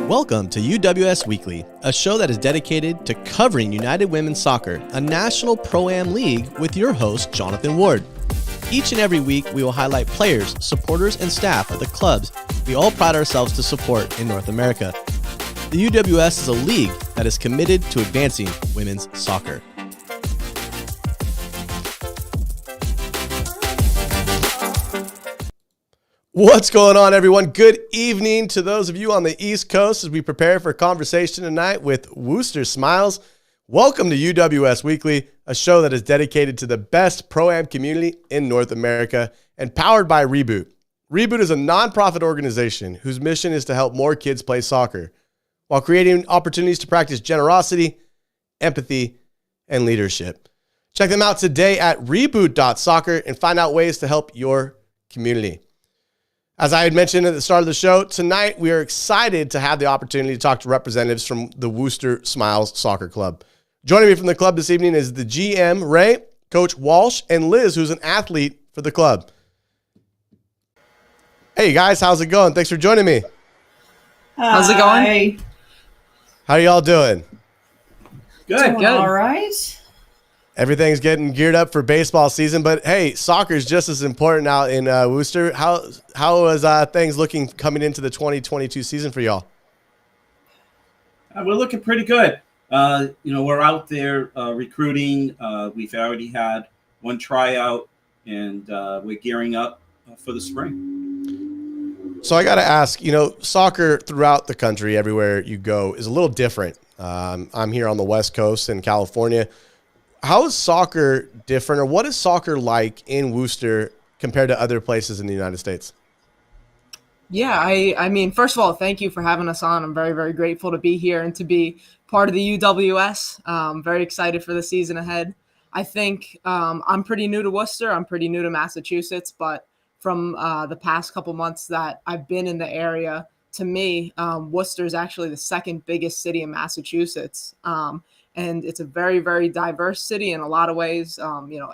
Welcome to UWS Weekly, a show that is dedicated to covering United Women's Soccer, a national pro-am league with your host, Jonathan Ward. Each and every week, we will highlight players, supporters, and staff of the clubs we all pride ourselves to support in North America. The UWS is a league that is committed to advancing women's soccer. What's going on, everyone? Good evening to those of you on the East Coast as we prepare for a conversation tonight with Worcester Smiles. Welcome to UWS Weekly, a show that is dedicated to the best pro-am community in North America and powered by Reboot. Reboot is a nonprofit organization whose mission is to help more kids play soccer while creating opportunities to practice generosity, empathy, and leadership. Check them out today at reboot.soccer and find out ways to help your community. As I had mentioned at the start of the show, tonight we are excited to have the opportunity to talk to representatives from the Worcester Smiles Soccer Club. Joining me from the club this evening is the GM, Ray, Coach Walsh, and Liz, who's an athlete for the club. Hey, guys, how's it going? Thanks for joining me. How's it going? How are y'all doing? Good. All right. Everything's getting geared up for baseball season, but hey, soccer is just as important out in Worcester. How is things looking coming into the 2022 season for y'all? We're looking pretty good. We're out there recruiting. We've already had one tryout, and we're gearing up for the spring. So I got to ask, soccer throughout the country, everywhere you go, is a little different. I'm here on the West Coast in California. How is soccer different, or what is soccer like in Worcester compared to other places in the United States? Yeah, I mean, first of all, thank you for having us on. I'm very, very grateful to be here and to be part of the UWS. Very excited for the season ahead. I think I'm pretty new to Worcester. I'm pretty new to Massachusetts, but from the past couple months that I've been in the area, to me, Worcester is actually the second biggest city in Massachusetts. And it's a very, very diverse city in a lot of ways,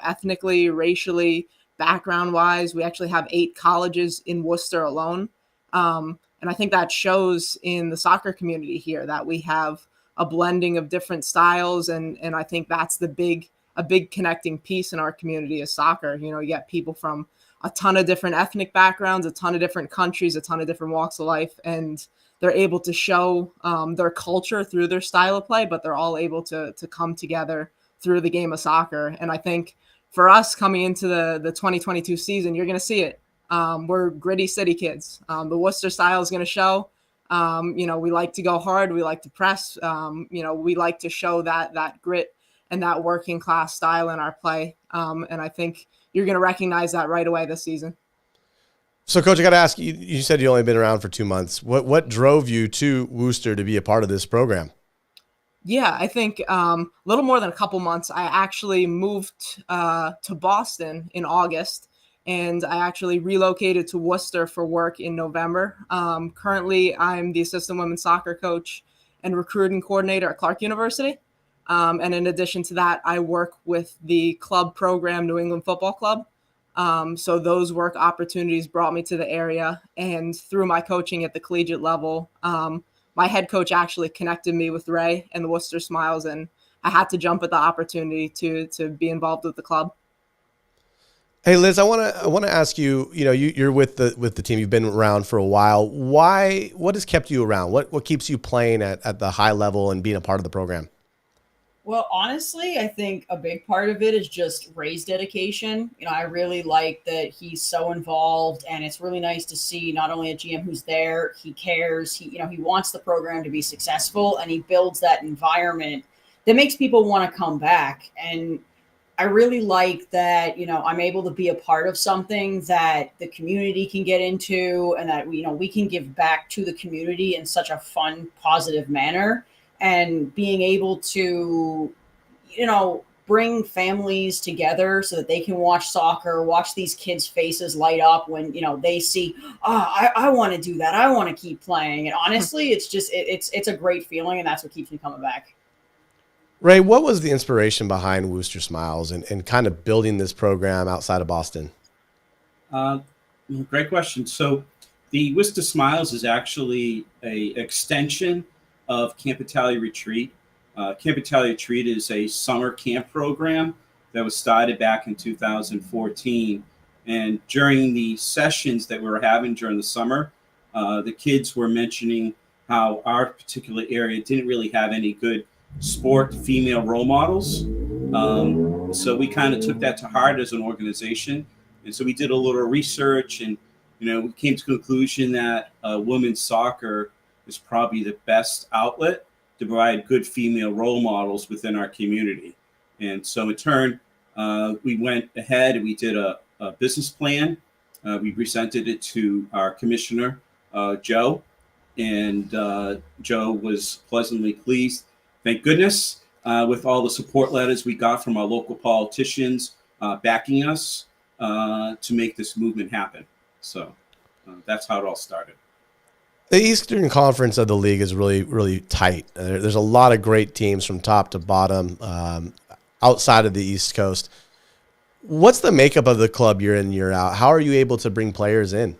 ethnically, racially, background-wise. We actually have 8 colleges in Worcester alone. And I think that shows in the soccer community here that we have a blending of different styles. And I think that's a big connecting piece in our community is soccer. You get people from a ton of different ethnic backgrounds, a ton of different countries, a ton of different walks of life. And they're able to show their culture through their style of play, but they're all able to come together through the game of soccer. And I think for us coming into the 2022 season, you're going to see it. We're gritty city kids. The Worcester style is going to show. We like to go hard. We like to press. We like to show that grit and that working class style in our play. And I think you're going to recognize that right away this season. So, Coach, I got to ask you, you said you only been around for 2 months. What drove you to Worcester to be a part of this program? Yeah, I think a little more than a couple months. I actually moved to Boston in August, and I actually relocated to Worcester for work in November. Currently, I'm the assistant women's soccer coach and recruiting coordinator at Clark University. And in addition to that, I work with the club program, New England Football Club. So those work opportunities brought me to the area, and through my coaching at the collegiate level, my head coach actually connected me with Ray and the Worcester Smiles, and I had to jump at the opportunity to be involved with the club. Hey, Liz, I want to ask you. You're with the team. You've been around for a while. What has kept you around? What keeps you playing at the high level and being a part of the program? Well, honestly, I think a big part of it is just Ray's dedication. I really like that he's so involved, and it's really nice to see not only a GM who's there, he cares, he wants the program to be successful, and he builds that environment that makes people want to come back. And I really like that, I'm able to be a part of something that the community can get into, and that, we can give back to the community in such a fun, positive manner. And being able to, bring families together so that they can watch soccer, watch these kids' faces light up when, they see, I want to do that. I want to keep playing. And honestly, it's just, it's a great feeling, and that's what keeps me coming back. Ray, what was the inspiration behind Worcester Smiles and kind of building this program outside of Boston? Great question. So The Worcester Smiles is actually a extension of Camp Italia Retreat. Camp Italia Retreat is a summer camp program that was started back in 2014. And during the sessions that we were having during the summer, the kids were mentioning how our particular area didn't really have any good sport female role models. So we kind of took that to heart as an organization. And so we did a little research, and we came to the conclusion that women's soccer is probably the best outlet to provide good female role models within our community. And so in turn, we went ahead and we did a business plan. We presented it to our commissioner, Joe, and Joe was pleasantly pleased, thank goodness, with all the support letters we got from our local politicians backing us to make this movement happen. So that's how it all started. The Eastern Conference of the league is really, really tight. There's a lot of great teams from top to bottom outside of the East Coast. What's the makeup of the club year in, year out? How are you able to bring players in?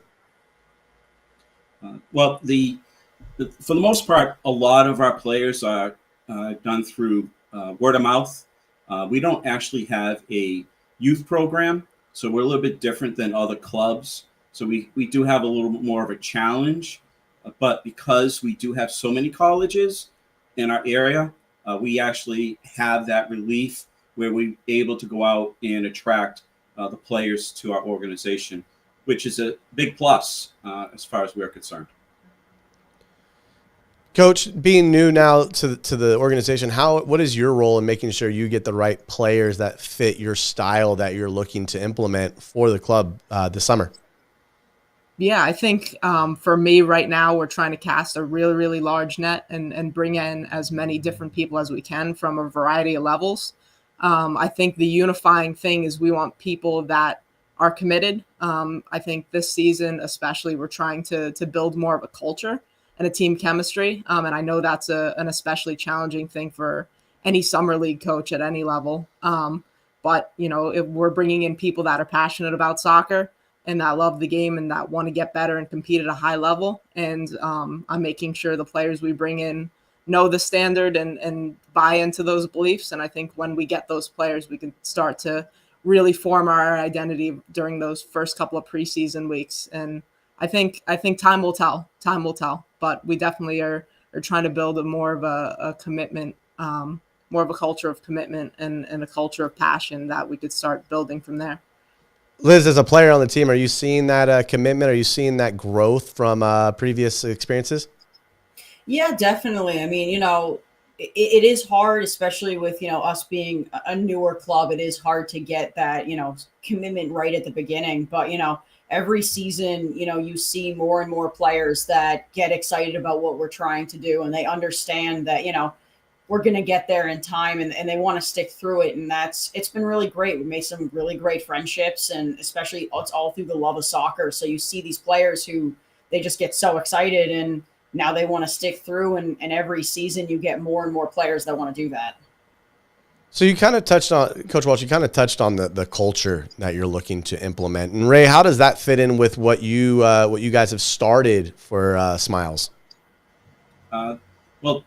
Well, for the most part, a lot of our players are done through word of mouth. We don't actually have a youth program, so we're a little bit different than other clubs. So we do have a little bit more of a challenge, but because we do have so many colleges in our area, we actually have that relief where we're able to go out and attract the players to our organization, which is a big plus as far as we're concerned. Coach, being new now to the organization, what is your role in making sure you get the right players that fit your style that you're looking to implement for the club this summer? Yeah, I think for me right now, we're trying to cast a really, really large net and bring in as many different people as we can from a variety of levels. I think the unifying thing is we want people that are committed. I think this season, especially, we're trying to build more of a culture and a team chemistry. And I know that's an especially challenging thing for any summer league coach at any level. But, if we're bringing in people that are passionate about soccer and that love the game and that want to get better and compete at a high level. And I'm making sure the players we bring in know the standard and buy into those beliefs. And I think when we get those players, we can start to really form our identity during those first couple of preseason weeks. And I think time will tell. But we definitely are trying to build more of a commitment, more of a culture of commitment and a culture of passion that we could start building from there. Liz, as a player on the team, are you seeing that commitment? Are you seeing that growth from previous experiences? Yeah, definitely. I mean, it is hard, especially with, us being a newer club. It is hard to get that, commitment right at the beginning. But, every season, you see more and more players that get excited about what we're trying to do. And they understand that, we're going to get there in time and they want to stick through it. And it's been really great. We made some really great friendships, and especially it's all through the love of soccer. So you see these players who they just get so excited and now they want to stick through. And every season you get more and more players that want to do that. So you kind of touched on, Coach Walsh, the culture that you're looking to implement. And Ray, how does that fit in with what you guys have started for Smiles? Well,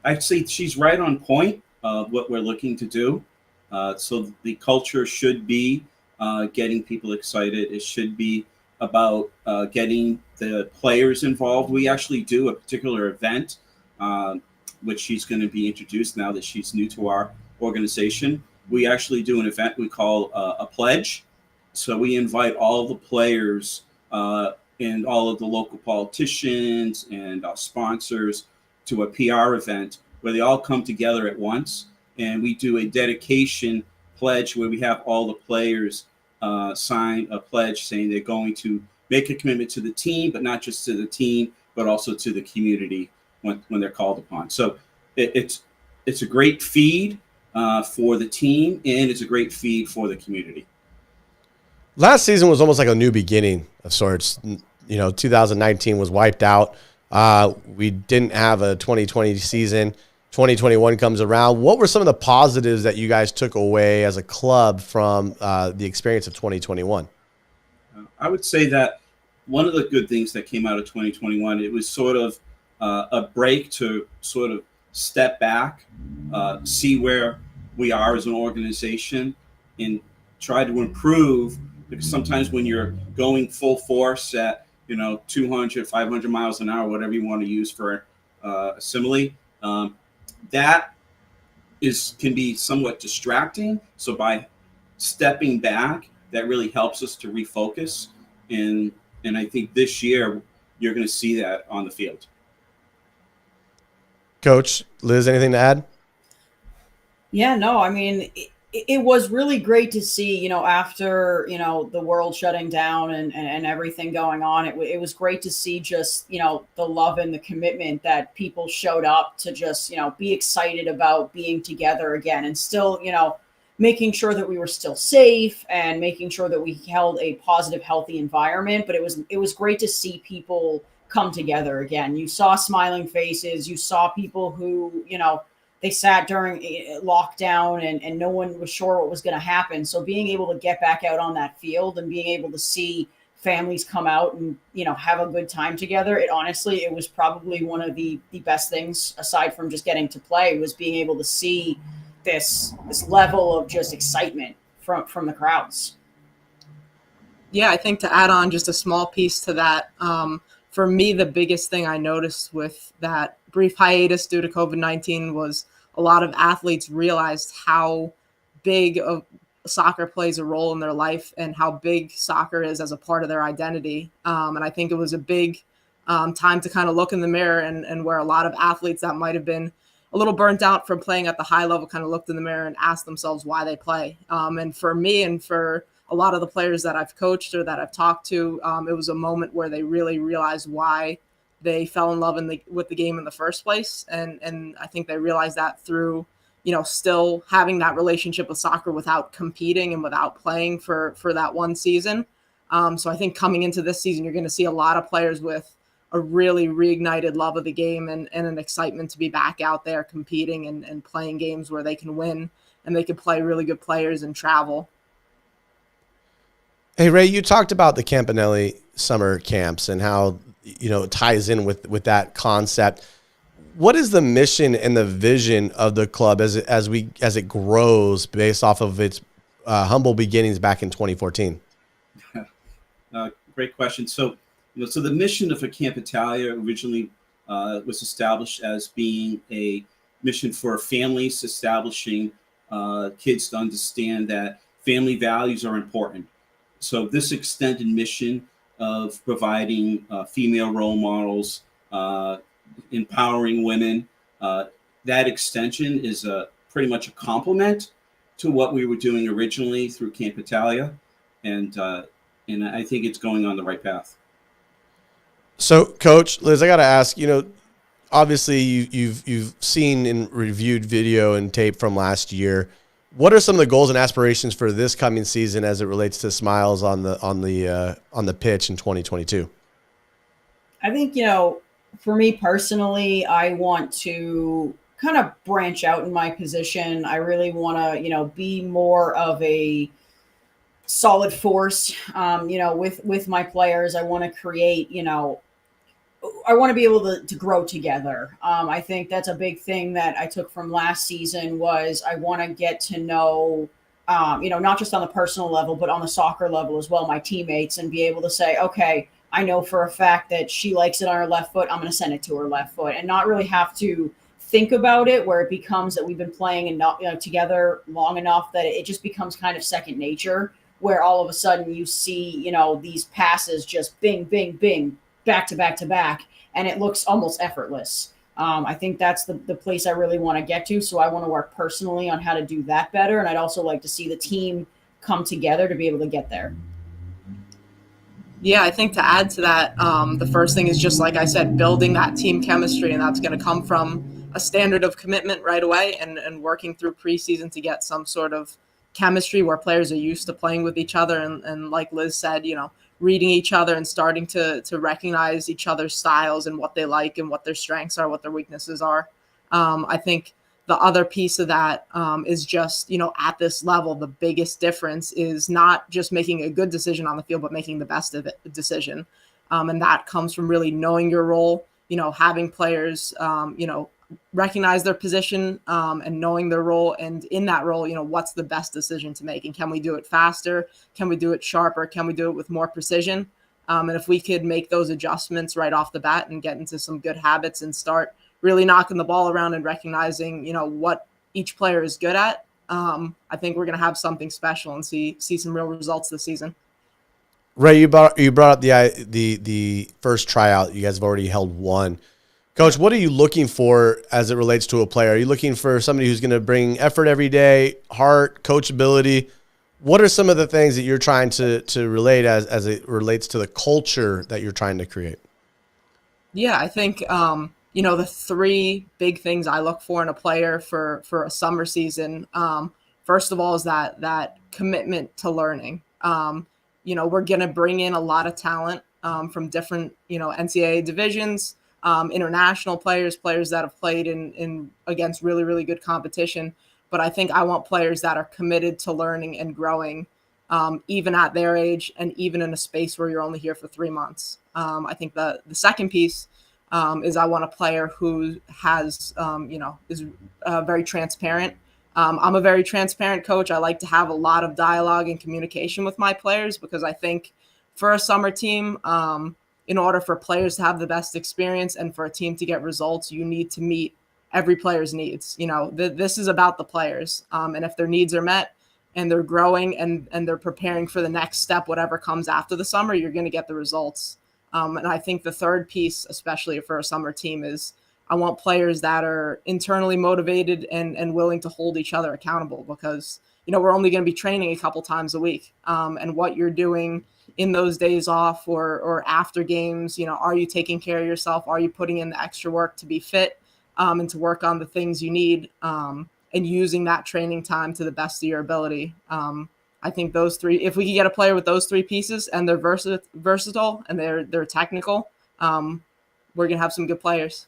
actually, she's right on point of what we're looking to do. So the culture should be getting people excited. It should be about getting the players involved. We actually do a particular event, which she's going to be introduced now that she's new to our organization. We actually do an event we call a pledge. So we invite all of the players and all of the local politicians and our sponsors to a PR event where they all come together at once, and we do a dedication pledge where we have all the players sign a pledge saying they're going to make a commitment to the team, but not just to the team, but also to the community when they're called upon. So it's a great feed for the team, and it's a great feed for the community. Last season was almost like a new beginning of sorts. 2019 was wiped out. We didn't have a 2020 season. 2021 comes around. What were some of the positives that you guys took away as a club from the experience of 2021? I would say that one of the good things that came out of 2021, it was sort of a break to sort of step back, see where we are as an organization, and try to improve. Because sometimes when you're going full force at 200, 500 miles an hour, whatever you want to use for a simile, that can be somewhat distracting. So by stepping back, that really helps us to refocus. And I think this year you're going to see that on the field. Coach, Liz, anything to add? Yeah, no, I mean, it was really great to see, after, the world shutting down and everything going on, it was great to see just, the love and the commitment that people showed up to just, be excited about being together again, and still, making sure that we were still safe and making sure that we held a positive, healthy environment. But it was great to see people come together again. You saw smiling faces, you saw people who, they sat during lockdown and no one was sure what was going to happen. So being able to get back out on that field and being able to see families come out and, have a good time together, it was probably one of the best things, aside from just getting to play, was being able to see this level of just excitement from the crowds. Yeah, I think to add on just a small piece to that, for me, the biggest thing I noticed with that brief hiatus due to COVID-19 was a lot of athletes realized how big of soccer plays a role in their life and how big soccer is as a part of their identity. And I think it was a big time to kind of look in the mirror, and where a lot of athletes that might have been a little burnt out from playing at the high level kind of looked in the mirror and asked themselves why they play. And for me and for a lot of the players that I've coached or that I've talked to, it was a moment where they really realized why they fell in love with the game in the first place. And I think they realized that through, still having that relationship with soccer without competing and without playing for that one season. So I think coming into this season, you're going to see a lot of players with a really reignited love of the game and an excitement to be back out there competing and playing games where they can win and they can play really good players and travel. Hey, Ray, you talked about the Campanelli summer camps and how, it ties in with that concept. What is the mission and the vision of the club as it grows based off of its humble beginnings back in 2014? Great question. So the mission of Camp Italia originally was established as being a mission for families, establishing kids to understand that family values are important. So this extended mission of providing female role models, empowering women, that extension is pretty much a complement to what we were doing originally through Camp Italia, and I think it's going on the right path. So, Coach, Liz, I got to ask, obviously you've seen and reviewed video and tape from last year. What are some of the goals and aspirations for this coming season as it relates to Smiles on the pitch in 2022? I think, for me personally, I want to kind of branch out in my position. I really want to, be more of a solid force, with my players. I want to create, I want to be able to grow together. I think that's a big thing that I took from last season was I want to get to know, not just on the personal level, but on the soccer level as well, my teammates, and be able to say, okay, I know for a fact that she likes it on her left foot. I'm going to send it to her left foot, and not really have to think about it where it becomes that we've been playing and not, together long enough that it just becomes kind of second nature, where all of a sudden you see, these passes just bing, bing, bing, back to back to back, and it looks almost effortless. I think that's the place I really want to get to. So I want to work personally on how to do that better. And I'd also like to see the team come together to be able to get there. Yeah, I think to add to that, the first thing is just like I said, building that team chemistry, and that's going to come from a standard of commitment right away and working through preseason to get some sort of chemistry where players are used to playing with each other. And like Liz said, reading each other and starting to recognize each other's styles and what they like and what their strengths are, what their weaknesses are. I think the other piece of that is just, at this level, the biggest difference is not just making a good decision on the field, but making the best of it decision. And that comes from really knowing your role, having players, recognize their position and knowing their role. And in that role, what's the best decision to make? And can we do it faster? Can we do it sharper? Can we do it with more precision? And if we could make those adjustments right off the bat and get into some good habits and start really knocking the ball around and recognizing, what each player is good at, I think we're going to have something special and see some real results this season. Ray, you brought up the first tryout. You guys have already held one. Coach, what are you looking for as it relates to a player? Are you looking for somebody who's going to bring effort every day, heart, coachability? What are some of the things that you're trying to relate as it relates to the culture that you're trying to create? Yeah, I think, the three big things I look for in a player for a summer season, first of all, is that commitment to learning. We're going to bring in a lot of talent from different, NCAA divisions, international players that have played in against really, really good competition. But I think I want players that are committed to learning and growing, even at their age and even in a space where you're only here for 3 months. I think the second piece is I want a player who has, is very transparent. I'm a very transparent coach. I like to have a lot of dialogue and communication with my players because I think for a summer team, in order for players to have the best experience and for a team to get results, you need to meet every player's needs. This is about the players. And if their needs are met and they're growing and they're preparing for the next step, whatever comes after the summer, you're going to get the results. And I think the third piece, especially for a summer team, is I want players that are internally motivated and willing to hold each other accountable because, we're only going to be training a couple times a week. And what you're doing in those days off or after games, are you taking care of yourself? Are you putting in the extra work to be fit and to work on the things you need and using that training time to the best of your ability? I think those three, if we can get a player with those three pieces and they're versatile and they're technical, we're going to have some good players.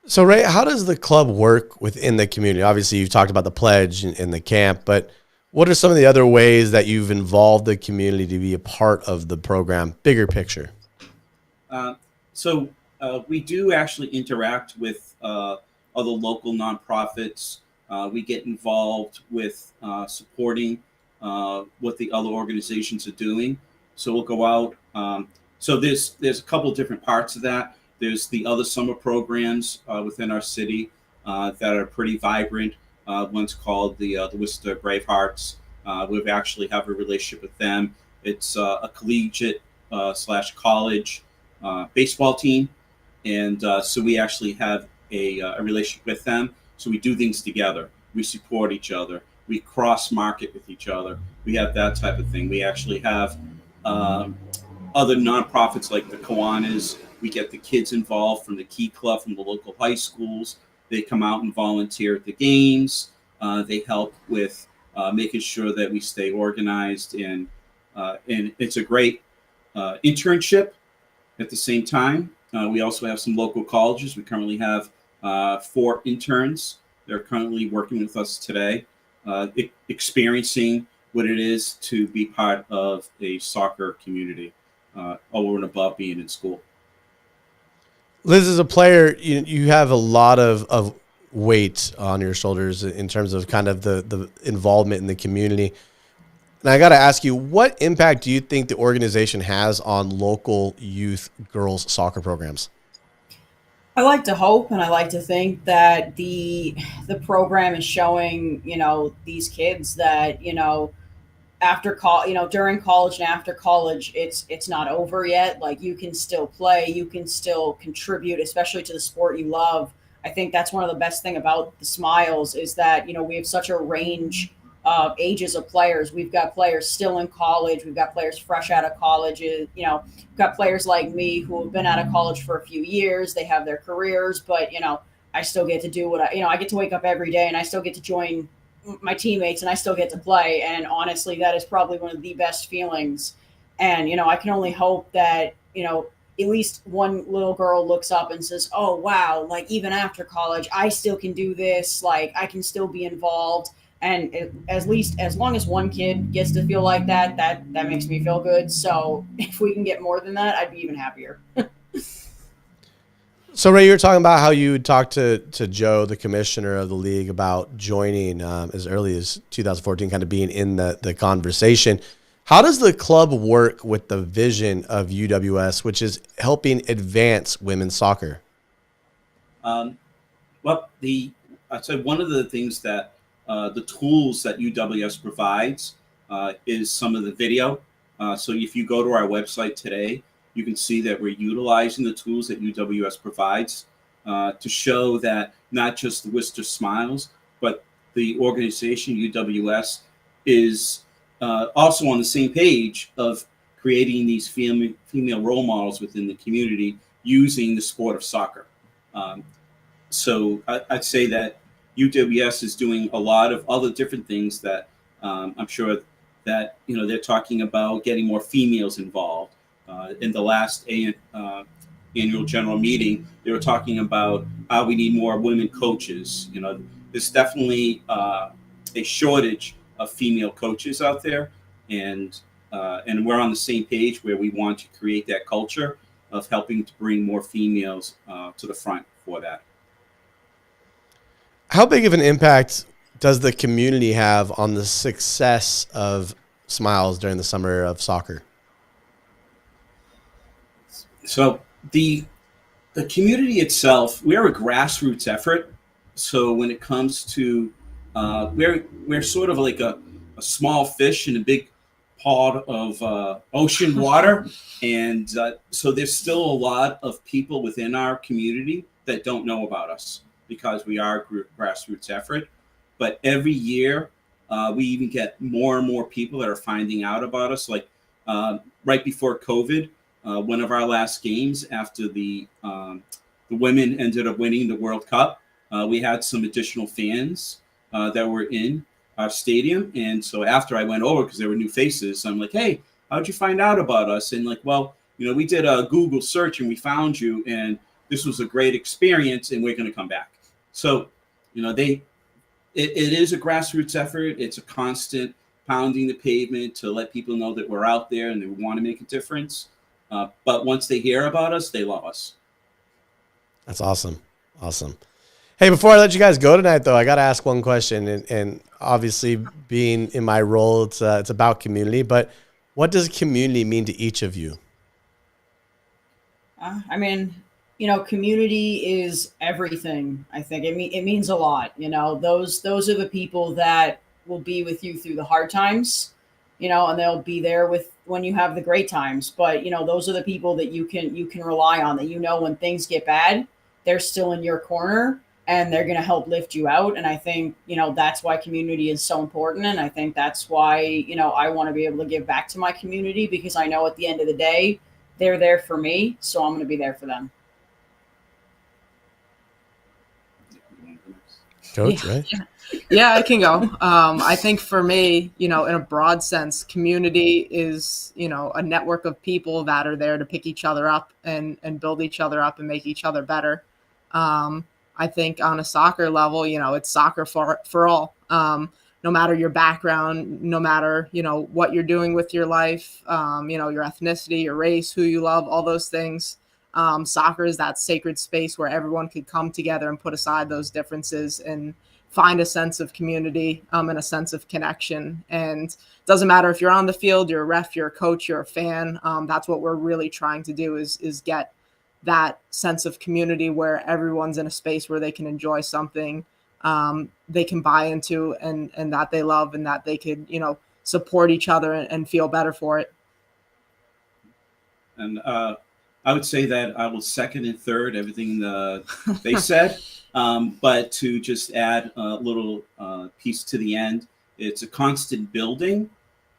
So, Ray, how does the club work within the community? Obviously, you've talked about the pledge and the camp, but what are some of the other ways that you've involved the community to be a part of the program, bigger picture? So we do actually interact with other local nonprofits. We get involved with supporting what the other organizations are doing. So we'll go out. So there's a couple of different parts of that. There's the other summer programs within our city that are pretty vibrant. One's called the Worcester Bravehearts. We actually have a relationship with them. It's a collegiate / college baseball team. And so we actually have a relationship with them. So we do things together. We support each other. We cross market with each other. We have that type of thing. We actually have other nonprofits like the Kiwanis. We get the kids involved from the Key Club from the local high schools. They come out and volunteer at the games. They help with making sure that we stay organized. And it's a great internship at the same time. We also have some local colleges. We currently have 4 interns. They're currently working with us today, experiencing what it is to be part of a soccer community over and above being in school. Liz, as a player, you have a lot of weight on your shoulders in terms of kind of the involvement in the community. And I got to ask you, what impact do you think the organization has on local youth girls soccer programs? I like to hope and I like to think that the program is showing, these kids that, during college and after college, it's not over yet. Like, you can still play, you can still contribute, especially to the sport you love. I think that's one of the best thing about the Smiles is that, we have such a range of ages of players. We've got players still in college. We've got players fresh out of college. We've got players like me who have been out of college for a few years. They have their careers, but, I still get to do what I get to wake up every day and I still get to join my teammates and I still get to play. And honestly, that is probably one of the best feelings. And, I can only hope that, at least one little girl looks up and says, oh, wow, like even after college, I still can do this. Like, I can still be involved. And as long as one kid gets to feel like that makes me feel good. So if we can get more than that, I'd be even happier. So, Ray, you were talking about how you would talk to Joe, the commissioner of the league, about joining as early as 2014, kind of being in the conversation. How does the club work with the vision of UWS, which is helping advance women's soccer? Well, I'd say one of the things that the tools that UWS provides is some of the video. So if you go to our website today, you can see that we're utilizing the tools that UWS provides to show that not just the Worcester Smiles, but the organization UWS is also on the same page of creating these female role models within the community using the sport of soccer. So I'd say that UWS is doing a lot of other different things that I'm sure that they're talking about getting more females involved. In the last annual general meeting, they were talking about how we need more women coaches. There's definitely a shortage of female coaches out there, and we're on the same page where we want to create that culture of helping to bring more females to the front for that. How big of an impact does the community have on the success of Smiles during the summer of soccer? So the community itself, we're a grassroots effort. So when it comes to we're sort of like a small fish in a big pod of ocean water, and so there's still a lot of people within our community that don't know about us because we are a grassroots effort. But every year, we even get more and more people that are finding out about us. Like right before COVID, one of our last games after the women ended up winning the World Cup, we had some additional fans that were in our stadium. And so after I went over, because there were new faces, I'm like, hey, how'd you find out about us? And like, well, we did a Google search and we found you, and this was a great experience, and we're going to come back. So, it is a grassroots effort. It's a constant pounding the pavement to let people know that we're out there and that we want to make a difference. But once they hear about us, they love us. That's awesome. Awesome. Hey, before I let you guys go tonight, though, I got to ask one question. And obviously, being in my role, it's about community. But what does community mean to each of you? Community is everything. I think it means a lot. Those are the people that will be with you through the hard times, and they'll be there when you have the great times. But, those are the people that you can rely on, that, when things get bad, they're still in your corner and they're going to help lift you out. And I think, that's why community is so important. And I think that's why, I want to be able to give back to my community, because I know at the end of the day, they're there for me. So I'm going to be there for them. Coach, right? Yeah, I can go. I think for me, in a broad sense, community is, a network of people that are there to pick each other up and build each other up and make each other better. I think on a soccer level, it's soccer for all. No matter your background, no matter, what you're doing with your life, your ethnicity, your race, who you love, all those things. Soccer is that sacred space where everyone could come together and put aside those differences and find a sense of community and a sense of connection. And it doesn't matter if you're on the field, you're a ref, you're a coach, you're a fan. That's what we're really trying to do is get that sense of community where everyone's in a space where they can enjoy something they can buy into and that they love, and that they could, support each other and feel better for it. And I would say that I will second and third everything they said. But to just add a little piece to the end, it's a constant building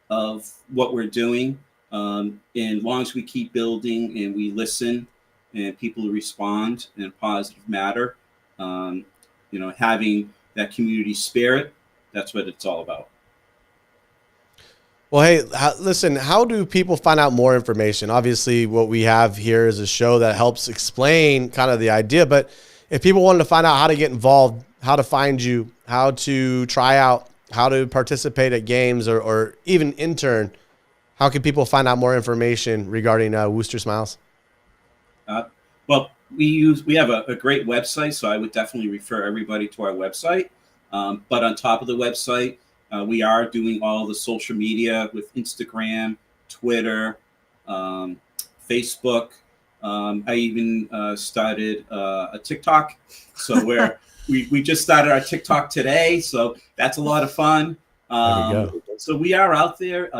of what we're doing. And as long as we keep building and we listen and people respond in a positive manner, having that community spirit, that's what it's all about. Well, hey, listen, how do people find out more information? Obviously, what we have here is a show that helps explain kind of the idea. But if people wanted to find out how to get involved, how to find you, how to try out how to participate at games or even intern, how can people find out more information regarding Worcester Smiles? Well, we have a great website, so I would definitely refer everybody to our website. But on top of the website, we are doing all the social media with Instagram, Twitter, Facebook. I even started a TikTok. So we just started our TikTok today. So that's a lot of fun. So we are out there.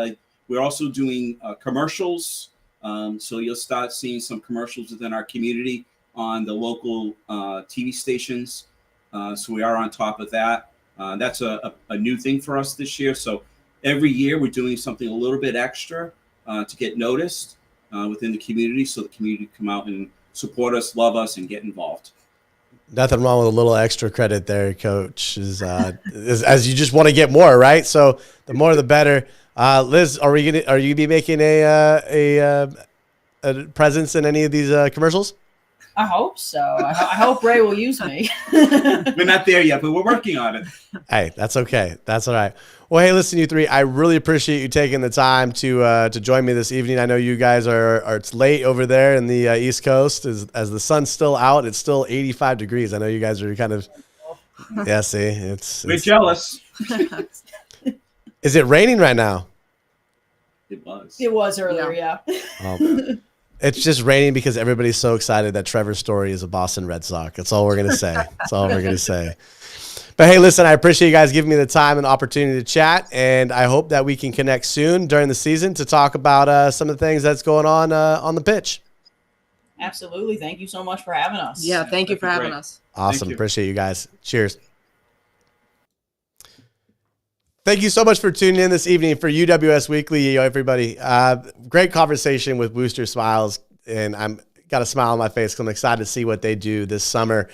We're also doing commercials. So you'll start seeing some commercials within our community on the local TV stations. So we are on top of that. That's a new thing for us this year. So every year we're doing something a little bit extra to get noticed within the community, so the community come out and support us, love us, and get involved. Nothing wrong with a little extra credit there, Coach, as you just want to get more, right? So the more the better. Liz, are you gonna be making a presence in any of these commercials? I hope so. I hope Ray will use me. We're not there yet, but we're working on it. Hey, that's okay. That's all right. Well, hey, listen, you three, I really appreciate you taking the time to join me this evening. I know you guys are it's late over there in the East Coast. As the sun's still out, it's still 85 degrees. I know you guys are kind of, yeah, see, we're jealous. Is it raining right now? It was. It was earlier, yeah. It's just raining because everybody's so excited that Trevor Story is a Boston Red Sox. That's all we're going to say. That's all we're going to say. But hey, listen, I appreciate you guys giving me the time and opportunity to chat, and I hope that we can connect soon during the season to talk about some of the things that's going on the pitch. Absolutely. Thank you so much for having us. Yeah, thank you for having us. Awesome. Appreciate you guys. Cheers. Thank you so much for tuning in this evening for UWS Weekly, everybody. Great conversation with Worcester Smiles, and I'm got a smile on my face because I'm excited to see what they do this summer.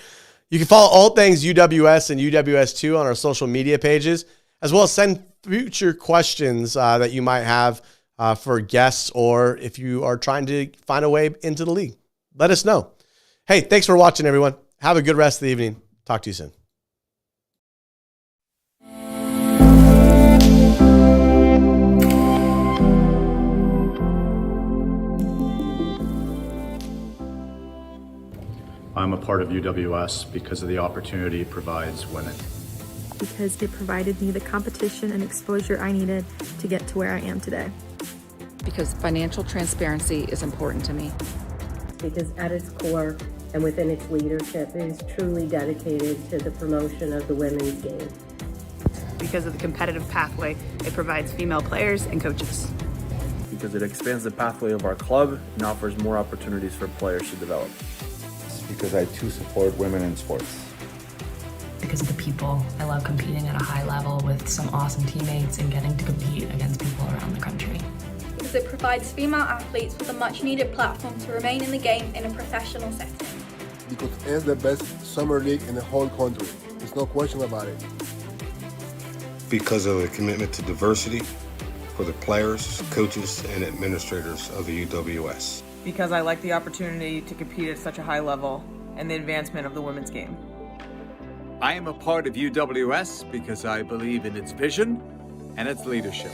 You can follow all things UWS and UWS2 on our social media pages, as well as send future questions that you might have for guests, or if you are trying to find a way into the league. Let us know. Hey, thanks for watching, everyone. Have a good rest of the evening. Talk to you soon. I'm a part of UWS because of the opportunity it provides women. Because it provided me the competition and exposure I needed to get to where I am today. Because financial transparency is important to me. Because at its core and within its leadership, it is truly dedicated to the promotion of the women's game. Because of the competitive pathway it provides female players and coaches. Because it expands the pathway of our club and offers more opportunities for players to develop. Because I too support women in sports. Because of the people. I love competing at a high level with some awesome teammates and getting to compete against people around the country. Because it provides female athletes with a much needed platform to remain in the game in a professional setting. Because it's the best summer league in the whole country. There's no question about it. Because of the commitment to diversity for the players, coaches, and administrators of the UWS. Because I like the opportunity to compete at such a high level and the advancement of the women's game. I am a part of UWS because I believe in its vision and its leadership.